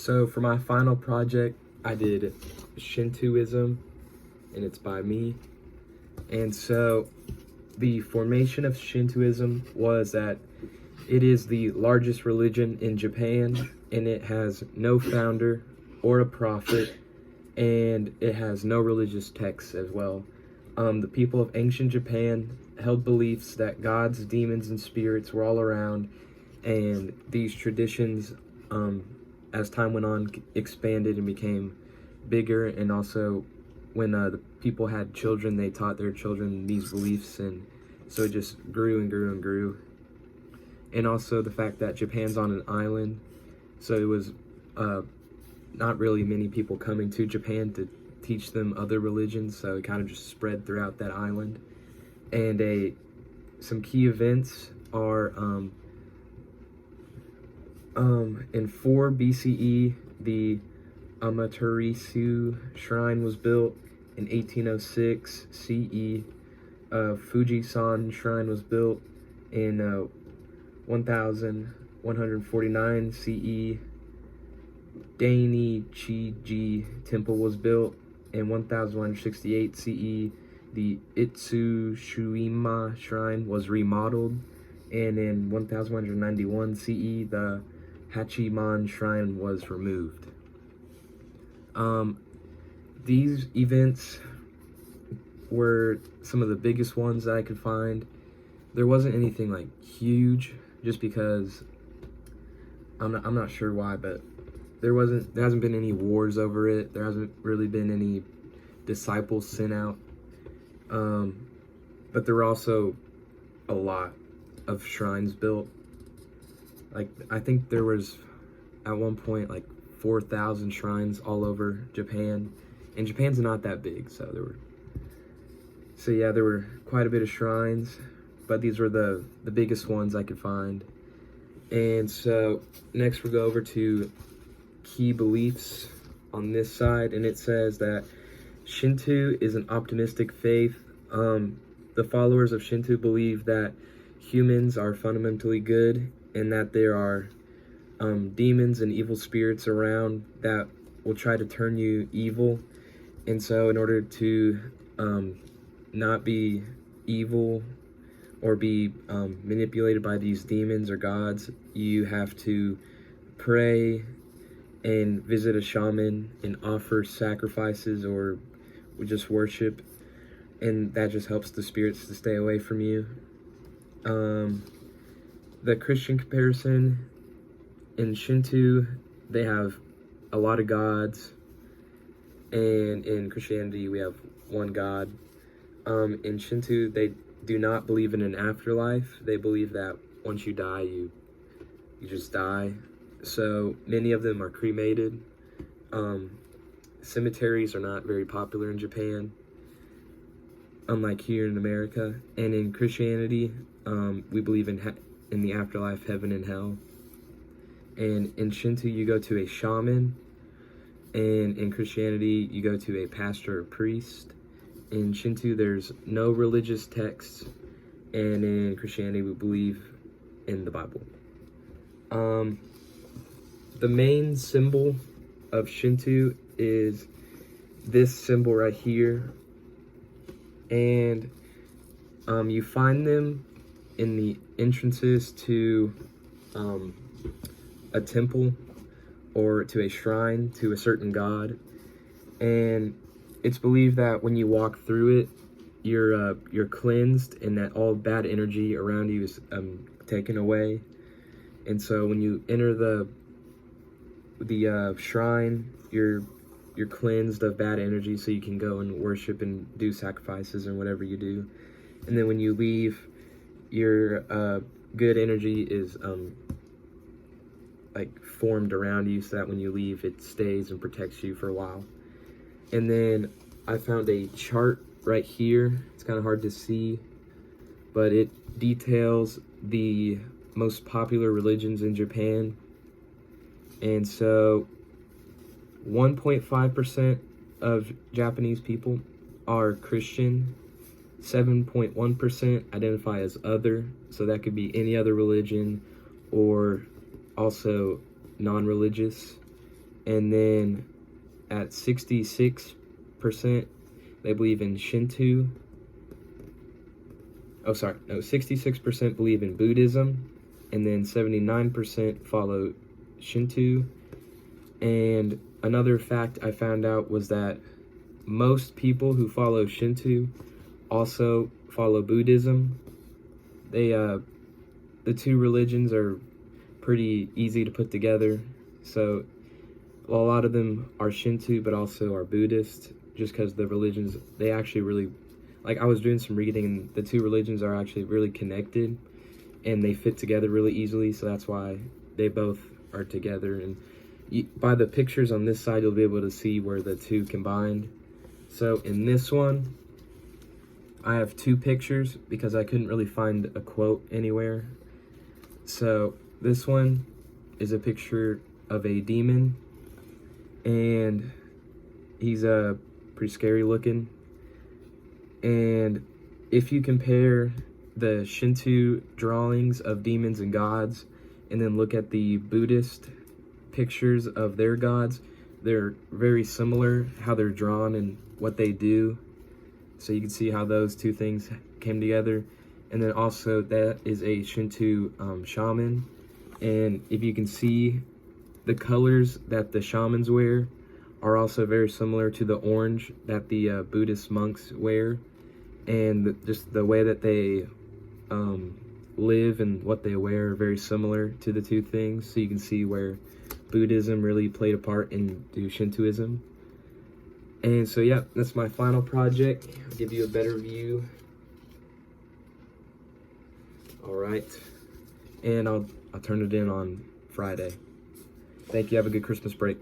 So for my final project, I did Shintoism, and it's by me. And so the formation of Shintoism was that it is the largest religion in Japan, and it has no founder or a prophet, and it has no religious texts as well. The people of ancient Japan held beliefs that gods, demons, and spirits were all around, and these traditions, as time went on, expanded and became bigger. And also, when the people had children, they taught their children these beliefs, and so it just grew and grew and grew. And also the fact that Japan's on an island, so it was not really many people coming to Japan to teach them other religions, so it kind of just spread throughout that island. And some key events are in 4 BCE, the Amaterasu Shrine was built. In 1806 CE, Fujisan Shrine was built. In 1149 CE, Daini-Chiji Temple was built. In 1168 CE, the Itsushuima Shrine was remodeled. And in 1191 CE, the Hachiman Shrine was removed. These events were some of the biggest ones that I could find. There wasn't anything like huge, just because I'm not sure why, but there hasn't been any wars over it. There hasn't really been any disciples sent out. But there were also a lot of shrines built. Like, I think there was at one point like 4,000 shrines all over Japan, and Japan's not that big, so there were quite a bit of shrines, but these were the biggest ones I could find. And so next we'll go over to key beliefs on this side, and it says that Shinto is an optimistic faith. The followers of Shinto believe that humans are fundamentally good, and that there are demons and evil spirits around that will try to turn you evil. And so in order to not be evil or be manipulated by these demons or gods, you have to pray and visit a shaman and offer sacrifices or just worship, and that just helps the spirits to stay away from you. The Christian comparison, in Shinto, they have a lot of gods, and in Christianity, we have one God. In Shinto, they do not believe in an afterlife. They believe that once you die, you just die. So many of them are cremated. Cemeteries are not very popular in Japan, unlike here in America. And in Christianity, we believe in the afterlife, heaven and hell. And in Shinto, you go to a shaman, and in Christianity, you go to a pastor or priest. In Shinto, there's no religious texts, and in Christianity, we believe in the Bible. The main symbol of Shinto is this symbol right here, and you find them in the entrances to a temple or to a shrine to a certain god, and it's believed that when you walk through it, you're cleansed, and that all bad energy around you is taken away. And so when you enter the shrine, you're cleansed of bad energy, so you can go and worship and do sacrifices and whatever you do. And then when you leave, your good energy is like formed around you, so that when you leave, it stays and protects you for a while. And then I found a chart right here. It's kind of hard to see, but it details the most popular religions in Japan. And so 1.5% of Japanese people are Christian. 7.1% identify as other, so that could be any other religion or also non-religious. And then at 66%, they believe in Shinto. 66% believe in Buddhism, and then 79% follow Shinto. And another fact I found out was that most people who follow Shinto also follow Buddhism. The two religions are pretty easy to put together. So a lot of them are Shinto, but also are Buddhist, just because the religions, they actually really, like, I was doing some reading, and the two religions are actually really connected, and they fit together really easily, so that's why they both are together. And by the pictures on this side, you'll be able to see where the two combined. So in this one, I have two pictures because I couldn't really find a quote anywhere. So this one is a picture of a demon, and he's pretty scary looking. And if you compare the Shinto drawings of demons and gods, and then look at the Buddhist pictures of their gods, they're very similar, how they're drawn and what they do. So you can see how those two things came together. And then also that is a Shinto shaman. And if you can see, the colors that the shamans wear are also very similar to the orange that the Buddhist monks wear. And just the way that they live and what they wear are very similar to the two things. So you can see where Buddhism really played a part into Shintoism. And so yeah, that's my final project. I'll give you a better view. All right, and I'll turn it in on Friday. Thank you. Have a good Christmas break.